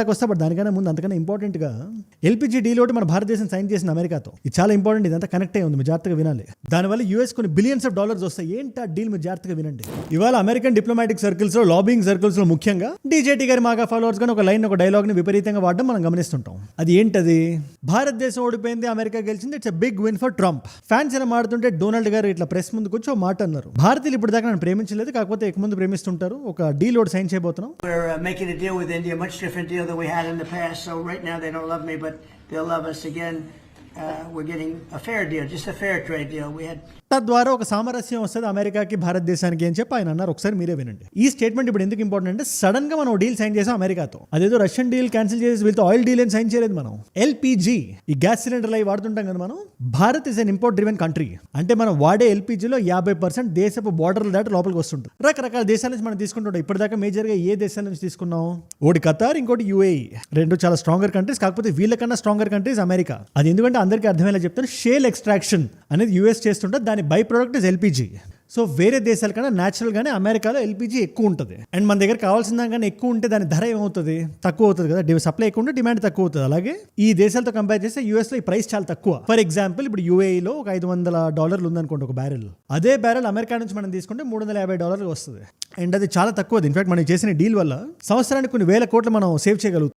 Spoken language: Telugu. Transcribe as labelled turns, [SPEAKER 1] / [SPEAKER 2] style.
[SPEAKER 1] వస్తే బట్ దానికన్నా ముందు అంతకన్నా ఇంపార్టెంట్గా ఎల్పిజి డీల్ ఒకటి మన భారతదేశం సైన్ చేసిన అమెరికాతో. ఇది చాలా ఇంపార్టెంట్, ఇదంతా కనెక్ట్ అయ్యి ఉంది, మీరు జాగ్రత్తగా వినాలి. దానివల్ల యూఎస్ కొన్ని బిలియన్స్ ఆఫ్ డాలర్స్ వస్తాయి. ఏంటి ఆ డీల్, మీరు జాగ్రత్తగా వినండి. ఇవాళ అమెరికన్ డిప్లొమాటిక్ సర్కిల్స్లో, లాబింగ్ సర్కిల్స్లో ముఖ్యంగా డీజేటీ గారి మాగా ఫాలోవర్స్ కానీ ఒక డైలాగ్ని విపరీతంగా వాడడం మనం గమనిస్తుంటాం. అది ఏంటది? భారతదేశం ఓడిపోయింది, అమెరికా గెలిచింది, it's a big win for Trump. Fans ఇలా మాడుతుంటే డొనాల్డ్ గారు ఇట్లా ప్రెస్ ముందుకు వచ్చి ఒక మాట అన్నారు, భారతీయులు ఇప్పుడు దాకా నన్ను ప్రేమించలేదు, కాకపోతే ఎక్కువ మంది ప్రేమిస్తుంటారు, ఒక డీల్ ఒకటి సైన్ చేయబోతున్నాం.
[SPEAKER 2] Making a deal with India, much different deal than we had in the past. So right now they don't love me, but they'll love us again. We're getting a fair deal, just a fair trade deal. We had
[SPEAKER 1] తద్వారా ఒక సామరస్యం వస్తుంది అమెరికాకి భారతదేశానికి అని చెప్పి ఆయన అన్నారు. ఒకసారి మీరే వినండి. ఈ స్టేట్మెంట్ ఇప్పుడు ఎందుకు ఇంపార్టెంట్ అంటే, సడన్ గా మనం డీల్ సైన్ చేసాం అమెరికాతో. అదేదో రష్యన్ డీల్ క్యాన్సిల్ చేసి వీళ్ళతో ఆయిల్ డీల్ అని సైన్ చేయలేదు మనం. ఎల్పిజి, ఈ గ్యాస్ సిలిండర్లు అవి వాడుతుంటాం కదా మనం. Bharat is an import driven country. అంటే మనం వాడే ఎల్పిజిలో 50% దేశపు బార్డర్లు దాటి లోపలికి వస్తుంటుంది. రకరకాల దేశాల నుంచి మనం తీసుకుంటుంటాం. ఇప్పటిదాకా మేజర్గా ఏ దేశాల నుంచి తీసుకున్నాం? ఒకటి ఖతార్, ఇంకోటి యుఏఈ. రెండు చాలా స్ట్రాంగర్ కంట్రీస్. కాకపోతే వీళ్ళకన్నా స్ట్రాంగర్ కంట్రీస్ అమెరికా. అది ఎందుకంటే అందరికీ అర్థమయ్యేలా చెప్తాను, షేల్ ఎక్స్ట్రాక్షన్ అనేది యూఎస్ చేస్తుంటే దాని by product is LPG. So వేరే దేశాల కన్నా న్యాచురల్గానే అమెరికాలో ఎల్పిజి ఎక్కువ ఉంటుంది. అండ్ మన దగ్గర కావాల్సిన దానికన్నా ఎక్కువ ఉంటే దాని ధర ఏమవుతుంది? తక్కువ అవుతుంది కదా. సప్లై ఎక్కువ ఉంటే డిమాండ్ తక్కువ అవుతుంది. అలాగే ఈ దేశాలతో కంపేర్ చేస్తే యూఎస్లో ఈ ప్రైస్ చాలా తక్కువ. ఫర్ ఎగ్జాంపుల్ ఇప్పుడు యూఏఈలో ఒక $500 ఉందనుకోండి ఒక బ్యారెల్. అదే బ్యారెల్ అమెరికా నుంచి మనం తీసుకుంటే $350 వస్తుంది. అండ్ అది చాలా తక్కువ. ఇన్ఫాక్ట్ మనం చేసిన డీల్ వల్ల సంవత్సరానికి కొన్ని వేల కోట్లు మనం సేవ్ చేయగలుగుతాం.